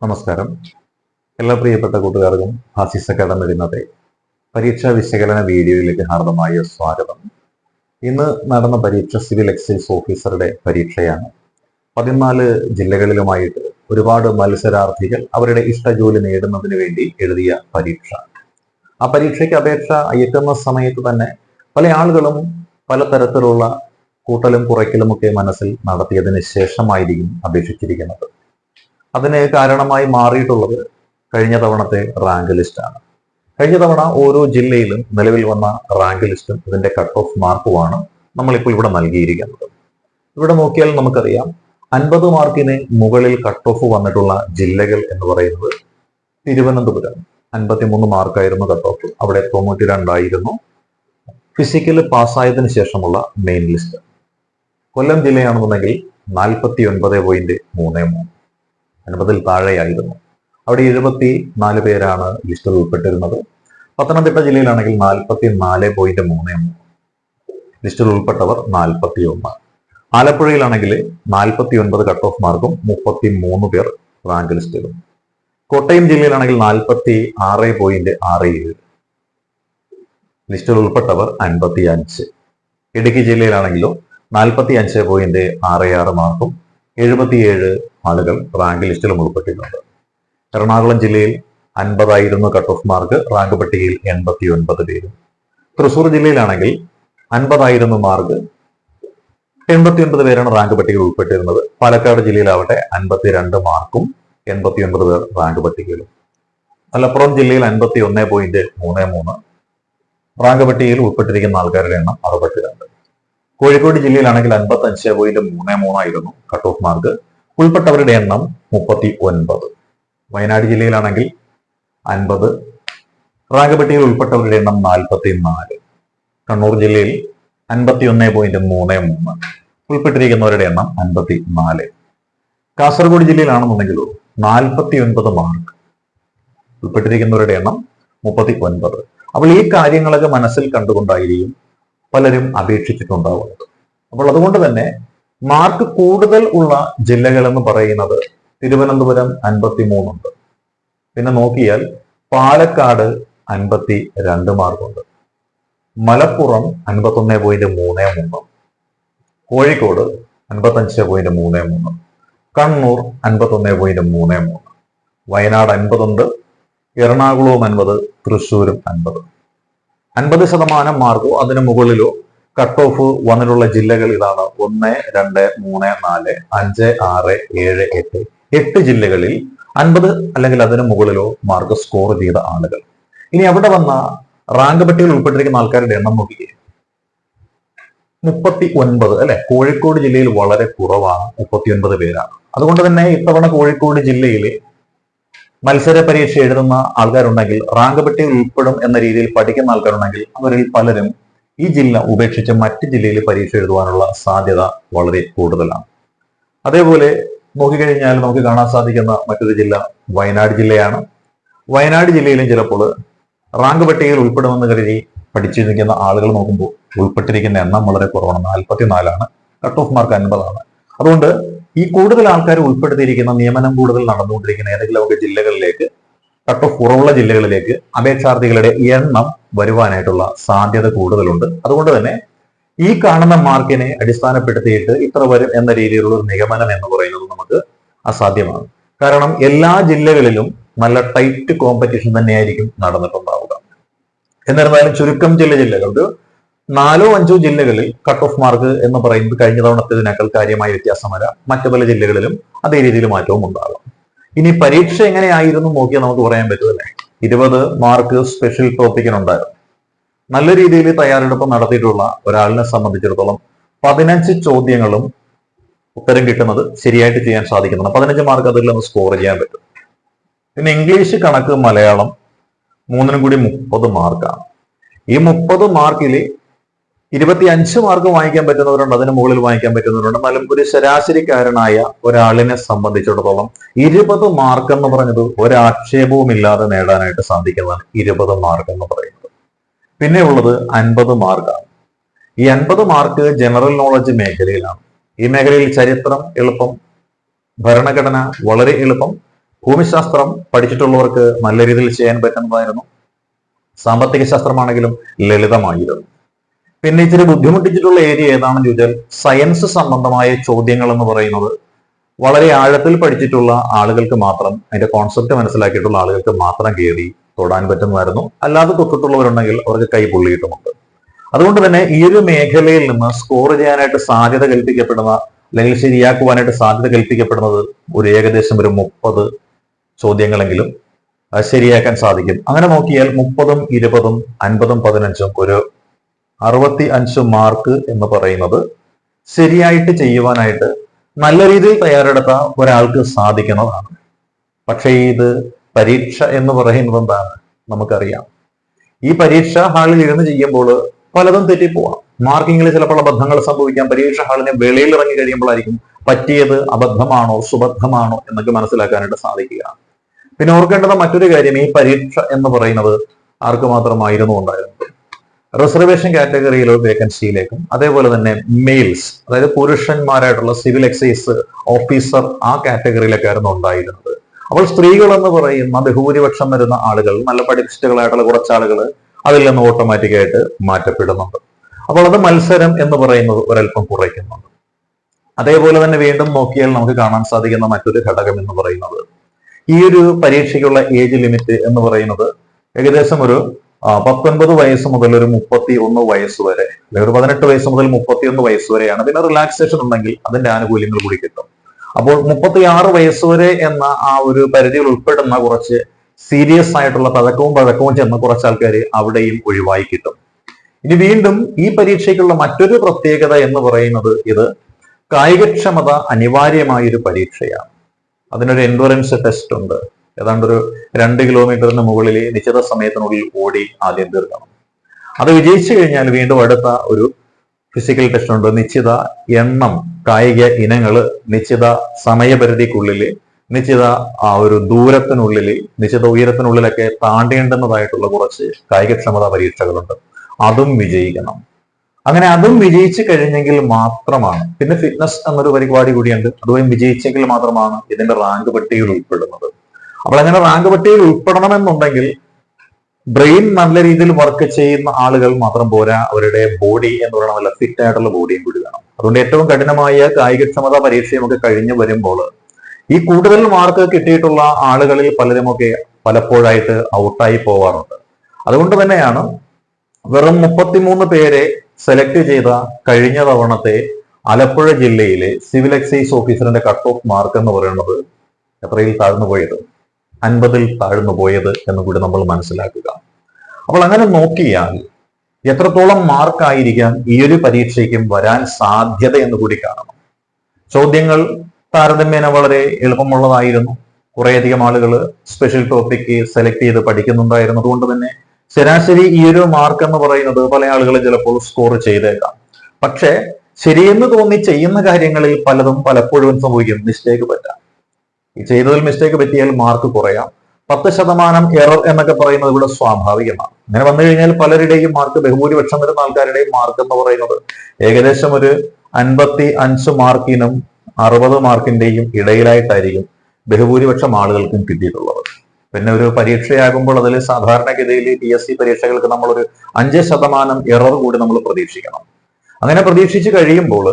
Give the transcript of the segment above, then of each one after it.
നമസ്കാരം. എല്ലാ പ്രിയപ്പെട്ട കൂട്ടുകാർക്കും ഹാസിസ് അക്കാഡമിയുടെ ഇന്നത്തെ പരീക്ഷാ വിശകലന വീഡിയോയിലേക്ക് ഹാർദമായ സ്വാഗതം. ഇന്ന് നടന്ന പരീക്ഷ സിവിൽ എക്സൈസ് ഓഫീസറുടെ പരീക്ഷയാണ്. 14 ജില്ലകളിലുമായിട്ട് ഒരുപാട് മത്സരാർത്ഥികൾ അവരുടെ ഇഷ്ടജോലി നേടുന്നതിന് വേണ്ടി എഴുതിയ പരീക്ഷ. ആ പരീക്ഷയ്ക്ക് അപേക്ഷ അയക്കുന്ന സമയത്ത് തന്നെ പല ആളുകളും പലതരത്തിലുള്ള കൂട്ടലും കുറയ്ക്കലുമൊക്കെ മനസ്സിൽ നടത്തിയതിന് ശേഷമായിരിക്കും അപേക്ഷിച്ചിരിക്കുന്നത്. അതിന് കാരണമായി മാറിയിട്ടുള്ളത് കഴിഞ്ഞ തവണത്തെ റാങ്ക് ലിസ്റ്റാണ്. കഴിഞ്ഞ തവണ ഓരോ ജില്ലയിലും നിലവിൽ വന്ന റാങ്ക് ലിസ്റ്റും ഇതിന്റെ കട്ട് ഓഫ് മാർക്കുമാണ് നമ്മളിപ്പോൾ ഇവിടെ നൽകിയിരിക്കുന്നത്. ഇവിടെ നോക്കിയാൽ നമുക്കറിയാം 50 മാർക്കിന് മുകളിൽ കട്ട് ഓഫ് വന്നിട്ടുള്ള ജില്ലകൾ എന്ന് പറയുന്നത് തിരുവനന്തപുരം 53 മാർക്കായിരുന്നു കട്ട് ഓഫ്. അവിടെ 92 ഫിസിക്കൽ പാസ്സായതിനു ശേഷമുള്ള മെയിൻ ലിസ്റ്റ്. കൊല്ലം ജില്ലയാണെന്നുണ്ടെങ്കിൽ 49.33, 50-ൽ താഴെയായിരുന്നു. അവിടെ 74 പേരാണ് ലിസ്റ്റിൽ ഉൾപ്പെട്ടിരുന്നത്. പത്തനംതിട്ട ജില്ലയിലാണെങ്കിൽ 44.33, ലിസ്റ്റിൽ ഉൾപ്പെട്ടവർ 41. ആലപ്പുഴയിലാണെങ്കിൽ 49 കട്ട് ഓഫ് മാർക്കും 33 പേർ റാങ്ക് ലിസ്റ്റിലും. കോട്ടയം ജില്ലയിലാണെങ്കിൽ 46.67, ലിസ്റ്റിൽ ഉൾപ്പെട്ടവർ 55. ഇടുക്കി ജില്ലയിലാണെങ്കിലോ 45.66 മാർക്കും 77 ആളുകൾ റാങ്ക് ലിസ്റ്റിലും ഉൾപ്പെട്ടിട്ടുണ്ട്. എറണാകുളം ജില്ലയിൽ 50 കട്ട് ഓഫ് മാർക്ക്, റാങ്ക് പട്ടികയിൽ 89 പേരും. തൃശൂർ ജില്ലയിലാണെങ്കിൽ 50 മാർക്ക്, 89 പേരാണ് റാങ്ക് പട്ടികയിൽ ഉൾപ്പെട്ടിരുന്നത്. പാലക്കാട് ജില്ലയിലാവട്ടെ 52 മാർക്കും 89 പേർ റാങ്ക് പട്ടികയിലും. മലപ്പുറം ജില്ലയിൽ 51.33, റാങ്ക് പട്ടികയിൽ ഉൾപ്പെട്ടിരിക്കുന്ന ആൾക്കാരുടെ എണ്ണം 62. കോഴിക്കോട് ജില്ലയിലാണെങ്കിൽ 55.33 ആയിരുന്നു കട്ട് ഓഫ് മാർക്ക്, ഉൾപ്പെട്ടവരുടെ എണ്ണം 39. വയനാട് ജില്ലയിലാണെങ്കിൽ 50, റാങ്ക് പട്ടികയിൽ ഉൾപ്പെട്ടവരുടെ എണ്ണം 44. കണ്ണൂർ ജില്ലയിൽ 51.33, ഉൾപ്പെട്ടിരിക്കുന്നവരുടെ എണ്ണം 54. കാസർഗോഡ് ജില്ലയിലാണെന്നുണ്ടെങ്കിലോ 49 മാർക്ക്, ഉൾപ്പെട്ടിരിക്കുന്നവരുടെ എണ്ണം 39. അപ്പോൾ ഈ കാര്യങ്ങളൊക്കെ മനസ്സിൽ കണ്ടുകൊണ്ടായിരിക്കും പലരും അപേക്ഷിച്ചിട്ടുണ്ടാവുന്നത്. അപ്പോൾ അതുകൊണ്ട് തന്നെ മാർക്ക് കൂടുതൽ ഉള്ള ജില്ലകൾ എന്ന് പറയുന്നത് തിരുവനന്തപുരം 53 ഉണ്ട്. പിന്നെ നോക്കിയാൽ പാലക്കാട് 52 മാർക്കുണ്ട്, മലപ്പുറം 51.33, കോഴിക്കോട് 55.33, കണ്ണൂർ 51.33, വയനാട് 50 ഉണ്ട്, എറണാകുളവും 50, തൃശ്ശൂരും 50. 50% മാർക്കോ അതിന് മുകളിലോ കട്ട് ഓഫ് വന്നിട്ടുള്ള ജില്ലകൾ ഇതാണ്: 1, 2, 3, 4, 5, 6, 7, 8. 8 ജില്ലകളിൽ 50 അല്ലെങ്കിൽ അതിന് മുകളിലോ മാർക്ക് സ്കോർ ചെയ്ത ആളുകൾ. ഇനി അവിടെ വന്ന റാങ്ക് പട്ടികയിൽ ഉൾപ്പെട്ടിരിക്കുന്ന ആൾക്കാരുടെ എണ്ണം നോക്കിയേ, 39 അല്ലെ. കോഴിക്കോട് ജില്ലയിൽ വളരെ കുറവാണ്, 39 പേരാണ്. അതുകൊണ്ട് തന്നെ ഇത്തവണ കോഴിക്കോട് ജില്ലയിൽ മത്സര പരീക്ഷ എഴുതുന്ന ആൾക്കാരുണ്ടെങ്കിൽ, റാങ്ക് പട്ടികയിൽ ഉൾപ്പെടും എന്ന രീതിയിൽ പഠിക്കുന്ന ആൾക്കാരുണ്ടെങ്കിൽ, അവരിൽ പലരും ഈ ജില്ല ഉപേക്ഷിച്ച് മറ്റ് ജില്ലയിൽ പരീക്ഷ എഴുതുവാനുള്ള സാധ്യത വളരെ കൂടുതലാണ്. അതേപോലെ നോക്കിക്കഴിഞ്ഞാൽ നമുക്ക് കാണാൻ സാധിക്കുന്ന മറ്റൊരു ജില്ല വയനാട് ജില്ലയാണ്. വയനാട് ജില്ലയിലും ചിലപ്പോൾ റാങ്ക് പട്ടികയിൽ ഉൾപ്പെടുമെന്ന് കരുതി പഠിച്ചിരിക്കുന്ന ആളുകൾ നോക്കുമ്പോൾ ഉൾപ്പെട്ടിരിക്കുന്ന എണ്ണം വളരെ കുറവാണ്, 44. Cut off mark 50. അതുകൊണ്ട് ഈ കൂടുതൽ ആൾക്കാർ ഉൾപ്പെടുത്തിയിരിക്കുന്ന, നിയമനം കൂടുതൽ നടന്നുകൊണ്ടിരിക്കുന്ന ഏതെങ്കിലുമൊക്കെ ജില്ലകളിലേക്ക്, കട്ട് ഓഫ് കുറവുള്ള ജില്ലകളിലേക്ക് അപേക്ഷാർത്ഥികളുടെ എണ്ണം വരുവാനായിട്ടുള്ള സാധ്യത കൂടുതലുണ്ട്. അതുകൊണ്ട് തന്നെ ഈ കാണുന്ന മാർക്കിനെ അടിസ്ഥാനപ്പെടുത്തിയിട്ട് ഇത്ര വരും എന്ന രീതിയിലുള്ള ഒരു നിഗമനം എന്ന് പറയുന്നത് നമുക്ക് അസാധ്യമാണ്. കാരണം എല്ലാ ജില്ലകളിലും നല്ല ടൈറ്റ് കോമ്പറ്റീഷൻ തന്നെയായിരിക്കും നടന്നിട്ടുണ്ടാവുക. എന്നിരുന്നാലും ചുരുക്കം ചില ജില്ലകളുണ്ട്, 4 or 5 ജില്ലകളിൽ കട്ട് ഓഫ് മാർക്ക് എന്ന് പറയുന്നത് കഴിഞ്ഞ തവണത്തേതിനേക്കാൾ കാര്യമായ വ്യത്യാസം വരാം. മറ്റു പല ജില്ലകളിലും അതേ രീതിയിൽ മാറ്റവും ഉണ്ടാകാം. ഇനി പരീക്ഷ എങ്ങനെയായിരുന്നു നോക്കിയാൽ നമുക്ക് പറയാൻ പറ്റുമല്ലേ. 20 മാർക്ക് സ്പെഷ്യൽ ടോപ്പിക്കിനുണ്ടായിരുന്നു. നല്ല രീതിയിൽ തയ്യാറെടുപ്പ് നടത്തിയിട്ടുള്ള ഒരാളിനെ സംബന്ധിച്ചിടത്തോളം 15 ചോദ്യങ്ങളും ഉത്തരം കിട്ടുന്നത് ശരിയായിട്ട് ചെയ്യാൻ സാധിക്കുന്നതാണ്. 15 മാർക്ക് അതിൽ നമുക്ക് സ്കോർ ചെയ്യാൻ പറ്റും. പിന്നെ ഇംഗ്ലീഷ്, കണക്ക്, മലയാളം 3നും കൂടി 30 മാർക്കാണ്. ഈ 30 മാർക്കിൽ 25 മാർക്ക് വാങ്ങിക്കാൻ പറ്റുന്നവരുണ്ട്, അതിന് മുകളിൽ വാങ്ങിക്കാൻ പറ്റുന്നവരുണ്ട്. എന്നാലും ഒരു ശരാശരിക്കാരനായ ഒരാളിനെ സംബന്ധിച്ചിടത്തോളം 20 മാർക്ക് എന്ന് പറഞ്ഞത് ഒരാക്ഷേപവും ഇല്ലാതെ നേടാനായിട്ട് സാധിക്കുന്നതാണ് 20 മാർക്ക് എന്ന് പറയുന്നത്. പിന്നെ ഉള്ളത് 50 മാർക്കാണ്. ഈ 50 മാർക്ക് ജനറൽ നോളജ് മേഖലയിലാണ്. ഈ മേഖലയിൽ ചരിത്രം എളുപ്പം, ഭരണഘടന വളരെ എളുപ്പം, ഭൂമിശാസ്ത്രം പഠിച്ചിട്ടുള്ളവർക്ക് നല്ല രീതിയിൽ ചെയ്യാൻ പറ്റുന്നതായിരുന്നു. സാമ്പത്തിക ശാസ്ത്രമാണെങ്കിലും ലളിതമായിരുന്നു. പിന്നെ ഇച്ചിരി ബുദ്ധിമുട്ടിച്ചിട്ടുള്ള ഏരിയ ഏതാണെന്ന് ചോദിച്ചാൽ സയൻസ് സംബന്ധമായ ചോദ്യങ്ങൾ എന്ന് പറയുന്നത് വളരെ ആഴത്തിൽ പഠിച്ചിട്ടുള്ള ആളുകൾക്ക് മാത്രം, അതിന്റെ കോൺസെപ്റ്റ് മനസ്സിലാക്കിയിട്ടുള്ള ആളുകൾക്ക് മാത്രം കയറി തൊടാൻ പറ്റുന്നതായിരുന്നു. അല്ലാതെ തൊട്ടിട്ടുള്ളവരുണ്ടെങ്കിൽ അവർക്ക് കൈ പൊള്ളിയിട്ടുമുണ്ട്. അതുകൊണ്ട് തന്നെ ഈ ഒരു മേഖലയിൽ നിന്ന് സ്കോർ ചെയ്യാനായിട്ട് സാധ്യത കൽപ്പിക്കപ്പെടുന്ന, അല്ലെങ്കിൽ ശരിയാക്കുവാനായിട്ട് സാധ്യത കൽപ്പിക്കപ്പെടുന്നത് ഒരു ഏകദേശം ഒരു 30 ചോദ്യങ്ങളെങ്കിലും ശരിയാക്കാൻ സാധിക്കും. അങ്ങനെ നോക്കിയാൽ 30ഉം 20ഉം 50ഉം 15ഉം ഒരു 65 മാർക്ക് എന്ന് പറയുന്നത് ശരിയായിട്ട് ചെയ്യുവാനായിട്ട് നല്ല രീതിയിൽ തയ്യാറെടുത്ത ഒരാൾക്ക് സാധിക്കുന്നതാണ്. പക്ഷേ ഇത് പരീക്ഷ എന്ന് പറയുന്നത് എന്താണ് നമുക്കറിയാം. ഈ പരീക്ഷ ഹാളിൽ ഇരുന്ന് ചെയ്യുമ്പോൾ പലതും തെറ്റിപ്പോവാം. മാർക്കിങ്ങിൽ ചിലപ്പോൾ അബദ്ധങ്ങൾ സംഭവിക്കാം. പരീക്ഷ ഹാളിനെ വെളിയിൽ ഇറങ്ങി കഴിയുമ്പോഴായിരിക്കും പറ്റിയത് അബദ്ധമാണോ സുബദ്ധമാണോ എന്നൊക്കെ മനസ്സിലാക്കാനായിട്ട് സാധിക്കുക. പിന്നെ ഓർക്കേണ്ടത് മറ്റൊരു കാര്യം, ഈ പരീക്ഷ എന്ന് പറയുന്നത് ആർക്ക് മാത്രമായിരുന്നു ഉണ്ടായിരുന്നത്? റിസർവേഷൻ കാറ്റഗറിയിലോ വേക്കൻസിയിലേക്കും, അതേപോലെ തന്നെ മെയിൽസ്, അതായത് പുരുഷന്മാരായിട്ടുള്ള സിവിൽ എക്സൈസ് ഓഫീസർ ആ കാറ്റഗറിയിലൊക്കെ ആയിരുന്നു ഉണ്ടായിരുന്നത്. അപ്പോൾ സ്ത്രീകൾ എന്ന് പറയുന്ന ബഹുഭൂരിപക്ഷം വരുന്ന ആളുകൾ, നല്ല പഠിപ്പിസ്റ്റുകളായിട്ടുള്ള കുറച്ചാളുകൾ അതിൽ നിന്ന് ഓട്ടോമാറ്റിക്കായിട്ട് മാറ്റപ്പെടുന്നുണ്ട്. അപ്പോൾ അത് മത്സരം എന്ന് പറയുന്നത് ഒരല്പം കുറയ്ക്കുന്നുണ്ട്. അതേപോലെ തന്നെ വീണ്ടും നോക്കിയാൽ നമുക്ക് കാണാൻ സാധിക്കുന്ന മറ്റൊരു ഘടകം എന്ന് പറയുന്നത്, ഈ ഒരു പരീക്ഷയ്ക്കുള്ള ഏജ് ലിമിറ്റ് എന്ന് പറയുന്നത് ഏകദേശം ഒരു 19 വയസ്സ് മുതൽ ഒരു 31 വയസ്സ് വരെ, അല്ലെങ്കിൽ ഒരു 18 വയസ്സ് മുതൽ 31 വയസ്സ് വരെയാണ്. പിന്നെ റിലാക്സേഷൻ ഉണ്ടെങ്കിൽ അതിന്റെ ആനുകൂല്യങ്ങൾ കൂടി കിട്ടും. അപ്പോൾ 36 വയസ്സ് വരെ എന്ന ആ ഒരു പരിധിയിൽ ഉൾപ്പെടുന്ന കുറച്ച് സീരിയസ് ആയിട്ടുള്ള പഴക്കവും ചെന്ന കുറച്ച് ആൾക്കാർ അവിടെയും ഒഴിവായി കിട്ടും. ഇനി വീണ്ടും ഈ പരീക്ഷയ്ക്കുള്ള മറ്റൊരു പ്രത്യേകത എന്ന് പറയുന്നത്, ഇത് കായികക്ഷമത അനിവാര്യമായൊരു പരീക്ഷയാണ്. അതിനൊരു എൻഡുറൻസ് ടെസ്റ്റ് ഉണ്ട്. ഏതാണ്ട് ഒരു 2 കിലോമീറ്ററിന് മുകളിൽ നിശ്ചിത സമയത്തിനുള്ളിൽ ഓടി ആദ്യം തീർക്കണം. അത് വിജയിച്ചു കഴിഞ്ഞാൽ വീണ്ടും അടുത്ത ഒരു ഫിസിക്കൽ ടെസ്റ്റ് ഉണ്ട്. നിശ്ചിത എണ്ണം കായിക ഇനങ്ങൾ നിശ്ചിത സമയപരിധിക്കുള്ളിൽ, നിശ്ചിത ആ ഒരു ദൂരത്തിനുള്ളിൽ, നിശ്ചിത ഉയരത്തിനുള്ളിലൊക്കെ താണ്ടേണ്ടുന്നതായിട്ടുള്ള കുറച്ച് കായികക്ഷമതാ പരീക്ഷകളുണ്ട്. അതും വിജയിക്കണം. അങ്ങനെ അതും വിജയിച്ചു കഴിഞ്ഞെങ്കിൽ മാത്രമാണ്, പിന്നെ ഫിറ്റ്നസ് എന്നൊരു പരിപാടി കൂടിയുണ്ട്, അതും വിജയിച്ചെങ്കിൽ മാത്രമാണ് ഇതിന്റെ റാങ്ക് പട്ടികയിൽ ഉൾപ്പെടുന്നത്. അപ്പോൾ അങ്ങനെ റാങ്ക് പട്ടികയിൽ ഉൾപ്പെടണമെന്നുണ്ടെങ്കിൽ ബ്രെയിൻ നല്ല രീതിയിൽ വർക്ക് ചെയ്യുന്ന ആളുകൾ മാത്രം പോരാ, അവരുടെ ബോഡി എന്ന് പറയുന്ന നല്ല ഫിറ്റ് ആയിട്ടുള്ള ബോഡിയും കൂടി വേണം. അതുകൊണ്ട് ഏറ്റവും കഠിനമായ കായികക്ഷമതാ പരീക്ഷയുമൊക്കെ കഴിഞ്ഞു വരുമ്പോൾ ഈ കൂടുതൽ മാർക്ക് കിട്ടിയിട്ടുള്ള ആളുകളിൽ പലരുമൊക്കെ പലപ്പോഴായിട്ട് ഔട്ടായി പോവാറുണ്ട്. അതുകൊണ്ട് തന്നെയാണ് വെറും 33 പേരെ സെലക്ട് ചെയ്ത കഴിഞ്ഞ തവണത്തെ ആലപ്പുഴ ജില്ലയിലെ സിവിൽ എക്സൈസ് ഓഫീസറിന്റെ കട്ട് ഓഫ് മാർക്ക് എന്ന് പറയുന്നത് എത്രയിൽ താഴ്ന്നു പോയത്? 50ൽ താഴ്ന്നു പോയത് എന്ന് കൂടി നമ്മൾ മനസ്സിലാക്കുക. അപ്പോൾ അങ്ങനെ നോക്കിയാൽ എത്രത്തോളം മാർക്കായിരിക്കാം ഈ ഒരു പരീക്ഷയ്ക്കും വരാൻ സാധ്യത എന്ന് കൂടി കാണണം. ചോദ്യങ്ങൾ താരതമ്യേന വളരെ എളുപ്പമുള്ളതായിരുന്നു. കുറേയധികം ആളുകൾ സ്പെഷ്യൽ ടോപ്പിക്ക് സെലക്ട് ചെയ്ത് പഠിക്കുന്നുണ്ടായിരുന്നു. അതുകൊണ്ട് തന്നെ ശരാശരി ഈ ഒരു മാർക്ക് എന്ന് പറയുന്നത് പല ആളുകളും ചിലപ്പോൾ സ്കോർ ചെയ്തേക്കാം. പക്ഷെ ശരിയെന്ന് തോന്നി ചെയ്യുന്ന കാര്യങ്ങളിൽ പലപ്പോഴും സംഭവിക്കും, മിസ്റ്റേക്ക് പറ്റാം. ഈ ചെയ്തതിൽ മിസ്റ്റേക്ക് പറ്റിയാൽ മാർക്ക് കുറയാം. 10% എറർ എന്നൊക്കെ പറയുന്നത് ഇവിടെ സ്വാഭാവികമാണ്. അങ്ങനെ വന്നു കഴിഞ്ഞാൽ പലരുടെയും മാർക്ക്, ബഹുഭൂരിപക്ഷം വരുന്ന ആൾക്കാരുടെയും മാർക്ക് എന്ന് പറയുന്നത് ഏകദേശം ഒരു 55 മാർക്കിനും 60 മാർക്കിന്റെയും ഇടയിലായിട്ടായിരിക്കും ബഹുഭൂരിപക്ഷം ആളുകൾക്കും കിട്ടിയിട്ടുള്ളത്. പിന്നെ ഒരു പരീക്ഷയാകുമ്പോൾ അതിൽ സാധാരണഗതിയിൽ PSC പരീക്ഷകൾക്ക് നമ്മളൊരു 5% എറർ കൂടി നമ്മൾ പ്രതീക്ഷിക്കണം. അങ്ങനെ പ്രതീക്ഷിച്ച് കഴിയുമ്പോൾ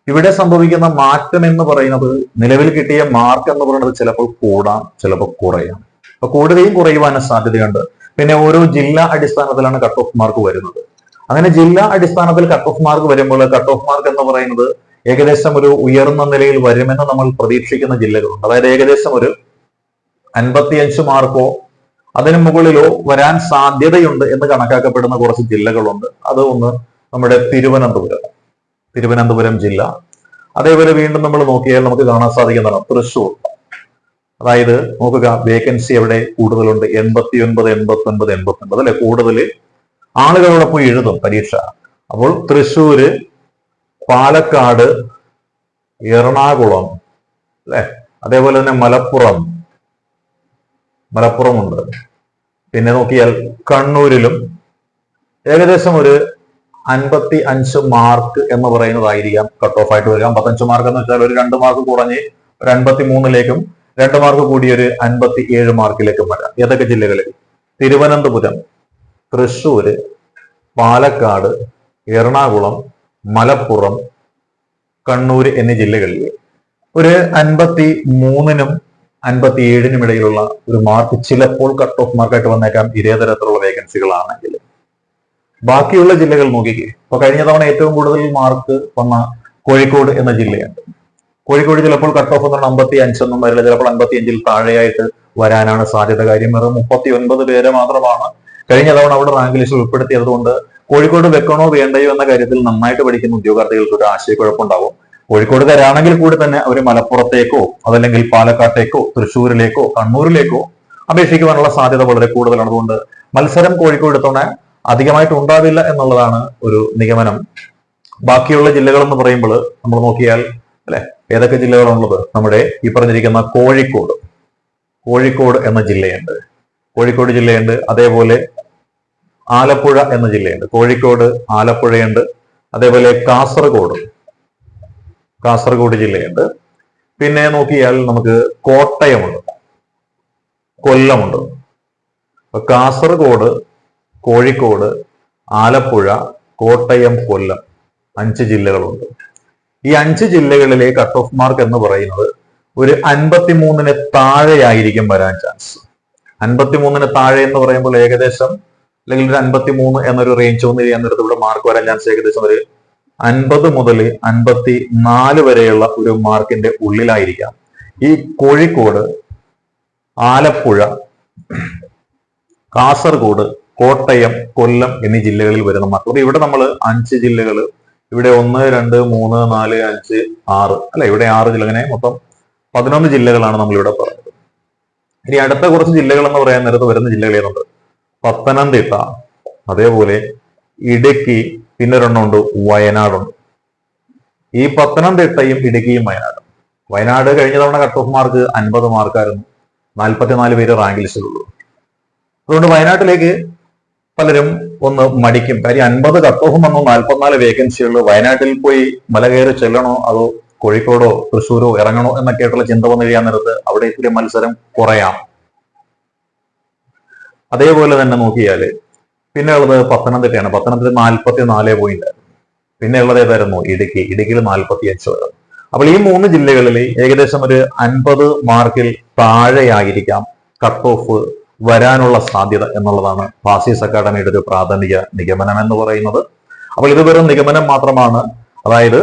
ഇവിടെ സംഭവിക്കുന്ന മാറ്റം എന്ന് പറയുന്നത്, നിലവിൽ കിട്ടിയ മാർക്ക് എന്ന് പറയുന്നത് ചിലപ്പോൾ കൂടാം, ചിലപ്പോൾ കുറയാം. അപ്പൊ കൂടുകയും കുറയുവാനും സാധ്യതയുണ്ട്. പിന്നെ ഓരോ ജില്ലാ അടിസ്ഥാനത്തിലാണ് കട്ട് ഓഫ് മാർക്ക് വരുന്നത്. അങ്ങനെ ജില്ലാ അടിസ്ഥാനത്തിൽ കട്ട് ഓഫ് മാർക്ക് വരുമ്പോൾ കട്ട് ഓഫ് മാർക്ക് എന്ന് പറയുന്നത് ഏകദേശം ഒരു ഉയർന്ന നിലയിൽ വരുമെന്ന് നമ്മൾ പ്രതീക്ഷിക്കുന്ന ജില്ലകളുണ്ട്. അതായത് ഏകദേശം ഒരു 55 മാർക്കോ അതിനു മുകളിലോ വരാൻ സാധ്യതയുണ്ട് എന്ന് കണക്കാക്കപ്പെടുന്ന കുറച്ച് ജില്ലകളുണ്ട്. അത് ഒന്ന് നമ്മുടെ തിരുവനന്തപുരം ജില്ല. അതേപോലെ വീണ്ടും നമ്മൾ നോക്കിയാൽ നമുക്ക് കാണാൻ സാധിക്കുന്നതാണ് തൃശ്ശൂർ. അതായത് നോക്കുക, വേക്കൻസി എവിടെ കൂടുതലുണ്ട്? 89 അല്ലെ, കൂടുതൽ ആളുകളോടെ പോയി എഴുതും പരീക്ഷ. അപ്പോൾ തൃശ്ശൂര്, പാലക്കാട്, എറണാകുളം അല്ലെ, അതേപോലെ തന്നെ മലപ്പുറമുണ്ട്. പിന്നെ നോക്കിയാൽ കണ്ണൂരിലും ഏകദേശം ഒരു 55 മാർക്ക് എന്ന് പറയുന്നതായിരിക്കാം കട്ട് ഓഫ് ആയിട്ട് വരിക. 55 മാർക്ക് എന്ന് വെച്ചാൽ ഒരു 2 മാർക്ക് കുറഞ്ഞ് ഒരു 53ലേക്കും 2 മാർക്ക് കൂടി ഒരു 57 മാർക്കിലേക്ക് വരാം. ഏതൊക്കെ ജില്ലകളിൽ? തിരുവനന്തപുരം, തൃശ്ശൂര്, പാലക്കാട്, എറണാകുളം, മലപ്പുറം, കണ്ണൂർ എന്നീ ജില്ലകളിൽ ഒരു 53നും 57നും ഇടയിലുള്ള ഒരു മാർക്ക് ചിലപ്പോൾ കട്ട് ഓഫ് മാർക്കായിട്ട് വന്നേക്കാം ഇതേ തരത്തിലുള്ള വേക്കൻസികളാണെങ്കിൽ. ബാക്കിയുള്ള ജില്ലകൾ നോക്കിക്കേ. ഇപ്പൊ കഴിഞ്ഞ തവണ ഏറ്റവും കൂടുതൽ മാർക്ക് വന്ന കോഴിക്കോട് എന്ന ജില്ലയുണ്ട്. കോഴിക്കോട് ചിലപ്പോൾ കട്ട് ഓഫ് എന്ന് പറഞ്ഞാൽ 55 ഒന്നും വരില്ല, ചിലപ്പോൾ 55ൽ താഴെയായിട്ട് വരാനാണ് സാധ്യത. കാര്യം വെറും 39 പേരെ മാത്രമാണ് കഴിഞ്ഞ തവണ അവിടെ റാങ്ക് ലിസ്റ്റിൽ ഉൾപ്പെടുത്തിയത് കൊണ്ട് കോഴിക്കോട് വെക്കണോ വേണ്ടയോ എന്ന കാര്യത്തിൽ നന്നായിട്ട് പഠിക്കുന്ന ഉദ്യോഗാർത്ഥികൾക്ക് ഒരു ആശയക്കുഴപ്പമുണ്ടാവും. കോഴിക്കോടുകാരാണെങ്കിൽ കൂടി തന്നെ അവർ മലപ്പുറത്തേക്കോ അതല്ലെങ്കിൽ പാലക്കാട്ടേക്കോ തൃശ്ശൂരിലേക്കോ കണ്ണൂരിലേക്കോ അപേക്ഷിക്കുവാനുള്ള സാധ്യത വളരെ കൂടുതലാണ്. അതുകൊണ്ട് മത്സരം കോഴിക്കോട് തവണ അധികമായിട്ട് ഉണ്ടാവില്ല എന്നുള്ളതാണ് ഒരു നിഗമനം. ബാക്കിയുള്ള ജില്ലകൾ എന്ന് പറയുമ്പോൾ നമ്മൾ നോക്കിയാൽ അല്ലെ ഏതൊക്കെ ജില്ലകളാണുള്ളത്? നമ്മുടെ ഈ പറഞ്ഞിരിക്കുന്ന കോഴിക്കോട് എന്ന ജില്ലയുണ്ട്, കോഴിക്കോട് ജില്ലയുണ്ട്. അതേപോലെ ആലപ്പുഴ എന്ന ജില്ലയുണ്ട്, കോഴിക്കോട് ആലപ്പുഴയുണ്ട്. അതേപോലെ കാസർഗോഡ് ജില്ലയുണ്ട്. പിന്നെ നോക്കിയാൽ നമുക്ക് കോട്ടയമുണ്ട്, കൊല്ലമുണ്ട്. കാസർഗോഡ്, കോഴിക്കോട്, ആലപ്പുഴ, കോട്ടയം, കൊല്ലം 5 ജില്ലകളുണ്ട്. ഈ 5 ജില്ലകളിലെ കട്ട് ഓഫ് മാർക്ക് എന്ന് പറയുന്നത് ഒരു 53ന് താഴെയായിരിക്കും വരാൻ ചാൻസ്. 53ന് താഴെ എന്ന് പറയുമ്പോൾ ഏകദേശം അല്ലെങ്കിൽ ഒരു 53 എന്നൊരു റേഞ്ച് ഒന്ന് ചെയ്യാൻ നേരത്ത് ഇവിടെ മാർക്ക് വരാൻ ചാൻസ് ഏകദേശം ഒരു 50 മുതൽ 54 വരെയുള്ള ഒരു മാർക്കിന്റെ ഉള്ളിലായിരിക്കാം ഈ കോഴിക്കോട്, ആലപ്പുഴ, കാസർഗോഡ്, കോട്ടയം, കൊല്ലം എന്നീ ജില്ലകളിൽ വരുന്ന മാർക്ക്. അപ്പൊ ഇവിടെ നമ്മൾ 5 ജില്ലകൾ, ഇവിടെ 1, 2, 3, 4, 5, 6 അല്ലെ, ഇവിടെ 6 ജില്ല, അങ്ങനെ മൊത്തം 11 ജില്ലകളാണ് നമ്മൾ ഇവിടെ പറഞ്ഞത്. ഇനി അടുത്ത കുറച്ച് ജില്ലകൾ എന്ന് പറയാൻ നേരത്ത് വരുന്ന ജില്ലകൾ ഏതുണ്ട്? പത്തനംതിട്ട, അതേപോലെ ഇടുക്കി, പിന്നെ ഒരെണ്ണമുണ്ട് വയനാടുണ്ട്. ഈ പത്തനംതിട്ടയും ഇടുക്കിയും വയനാട് കഴിഞ്ഞ തവണ കട്ട് ഓഫ് മാർക്ക് 50 മാർക്കായിരുന്നു, 44 പേര് റാങ്ക് ലിസ്റ്റിലുള്ളൂ. അതുകൊണ്ട് വയനാട്ടിലേക്ക് പലരും ഒന്ന് മടിക്കും. കാര്യം 50 കട്ട് ഓഫും വന്നു, 44 വേക്കൻസിയുള്ളൂ. വയനാട്ടിൽ പോയി മല കയറി ചെല്ലണോ അതോ കോഴിക്കോടോ തൃശ്ശൂരോ ഇറങ്ങണോ എന്നൊക്കെയായിട്ടുള്ള ചിന്ത വന്നു കഴിയാൻ നേരത്ത് അവിടെ ഇത്തിരി മത്സരം കുറയാം. അതേപോലെ തന്നെ നോക്കിയാല് പിന്നെ ഉള്ളത് പത്തനംതിട്ടയാണ്. പത്തനംതിട്ട 44 പോയിന്റ്. പിന്നെ ഉള്ളത് ഏതായിരുന്നു? ഇടുക്കിയിൽ 45 വരെ. അപ്പോൾ ഈ 3 ജില്ലകളിൽ ഏകദേശം ഒരു 50 മാർക്കിൽ താഴെയായിരിക്കാം കട്ട് ഓഫ് വരാനുള്ള സാധ്യത എന്നുള്ളതാണ് ഫാസിസ് അക്കാഡമിയുടെ ഒരു പ്രാഥമിക നിഗമനം എന്ന് പറയുന്നത്. അപ്പോൾ ഇത് വെറും നിഗമനം മാത്രമാണ്. അതായത്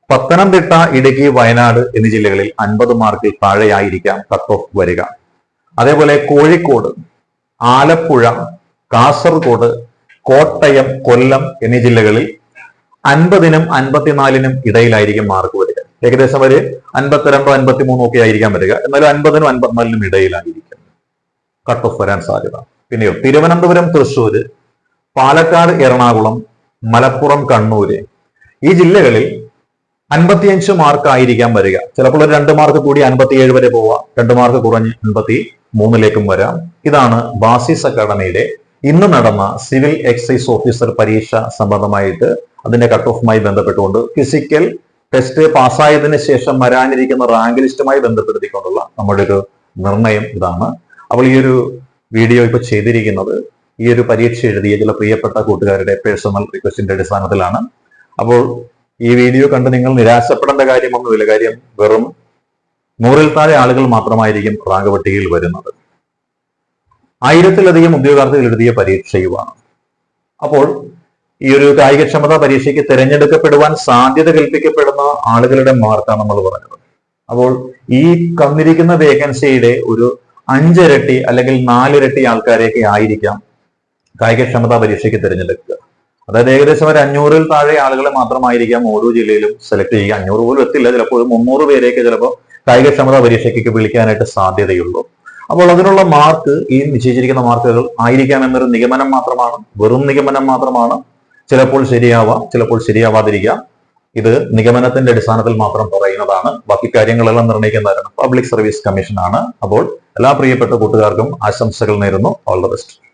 പത്തനംതിട്ട, ഇടുക്കി, വയനാട് എന്നീ ജില്ലകളിൽ 50 മാർക്കിൽ താഴെയായിരിക്കാം കട്ട് ഓഫ് വരിക. അതേപോലെ കോഴിക്കോട്, ആലപ്പുഴ, കാസർഗോഡ്, കോട്ടയം, കൊല്ലം എന്നീ ജില്ലകളിൽ 50നും 54നും ഇടയിലായിരിക്കും മാർക്ക് വരിക. ഏകദേശം ഒരു 52, 53 ഒക്കെ ആയിരിക്കാൻ വരിക. എന്നാലും 50നും 54നും ഇടയിലായിരിക്കും കട്ട് ഓഫ് വരാൻ സാധ്യത. പിന്നെയോ തിരുവനന്തപുരം, തൃശ്ശൂര്, പാലക്കാട്, എറണാകുളം, മലപ്പുറം, കണ്ണൂര് ഈ ജില്ലകളിൽ 55 മാർക്ക് ആയിരിക്കാം വരിക. ചിലപ്പോൾ ഒരു 2 മാർക്ക് കൂടി 57 വരെ പോവാം, 2 മാർക്ക് കുറഞ്ഞ് 53ലേക്കും വരാം. ഇതാണ് ബാസിസ് അക്കാഡമിയുടെ ഇന്ന് നടന്ന സിവിൽ എക്സൈസ് ഓഫീസർ പരീക്ഷ സംബന്ധമായിട്ട് അതിന്റെ കട്ട് ഓഫുമായി ബന്ധപ്പെട്ടുകൊണ്ട് ഫിസിക്കൽ ടെസ്റ്റ് പാസ്സായതിനു ശേഷം വരാനിരിക്കുന്ന റാങ്ക് ലിസ്റ്റുമായി ബന്ധപ്പെടുത്തിക്കൊണ്ടുള്ള നമ്മുടെ ഒരു നിർണയം ഇതാണ്. അപ്പോൾ ഈ ഒരു വീഡിയോ ഇപ്പൊ ചെയ്തിരിക്കുന്നത് ഈ ഒരു പരീക്ഷ എഴുതിയ ചില പ്രിയപ്പെട്ട കൂട്ടുകാരുടെ പേഴ്സണൽ റിക്വസ്റ്റിന്റെ അടിസ്ഥാനത്തിലാണ്. അപ്പോൾ ഈ വീഡിയോ കണ്ട് നിങ്ങൾ നിരാശപ്പെടേണ്ട കാര്യമൊന്നുമില്ല. കാര്യം വെറും 100ൽ താഴെ ആളുകൾ മാത്രമായിരിക്കും റാങ്ക് പട്ടികയിൽ വരുന്നത്. 1000-ലധികം ഉദ്യോഗാർത്ഥികൾ എഴുതിയ പരീക്ഷയുമാണ്. അപ്പോൾ ഈ ഒരു കായികക്ഷമതാ പരീക്ഷയ്ക്ക് തിരഞ്ഞെടുക്കപ്പെടുവാൻ സാധ്യത കൽപ്പിക്കപ്പെടുന്ന ആളുകളുടെ മാർക്കാണ് നമ്മൾ പറഞ്ഞത്. അപ്പോൾ ഈ തന്നിരിക്കുന്ന വേക്കൻസിയുടെ ഒരു 5 ഇരട്ടി അല്ലെങ്കിൽ 4 ഇരട്ടി ആൾക്കാരെയൊക്കെ ആയിരിക്കാം കായികക്ഷമതാ പരീക്ഷയ്ക്ക് തിരഞ്ഞെടുക്കുക. അതായത് ഏകദേശം ഒരു 500-ൽ താഴെ ആളുകളെ മാത്രമായിരിക്കാം ഓരോ ജില്ലയിലും സെലക്ട് ചെയ്യുക. 500 പോലും എത്തില്ല, ചിലപ്പോൾ 300 പേരെയൊക്കെ ചിലപ്പോൾ കായികക്ഷമതാ പരീക്ഷയ്ക്ക് വിളിക്കാനായിട്ട് സാധ്യതയുള്ളൂ. അപ്പോൾ അതിനുള്ള മാർക്ക് ഈ നിശ്ചയിച്ചിരിക്കുന്ന മാർക്കുകൾ ആയിരിക്കാം എന്നൊരു നിഗമനം മാത്രമാണ്, വെറും നിഗമനം മാത്രമാണ്. ചിലപ്പോൾ ശരിയാവാം, ചിലപ്പോൾ ശരിയാവാതിരിക്കാം. ഇത് നിഗമനത്തിന്റെ അടിസ്ഥാനത്തിൽ മാത്രം പറയുന്നതാണ്. ബാക്കി കാര്യങ്ങളെല്ലാം നിർണ്ണയിക്കുന്നതാണ് പബ്ലിക് സർവീസ് കമ്മീഷൻ ആണ്. അപ്പോൾ എല്ലാ പ്രിയപ്പെട്ട കൂട്ടുകാർക്കും ആശംസകൾ നേരുന്നു. All the best.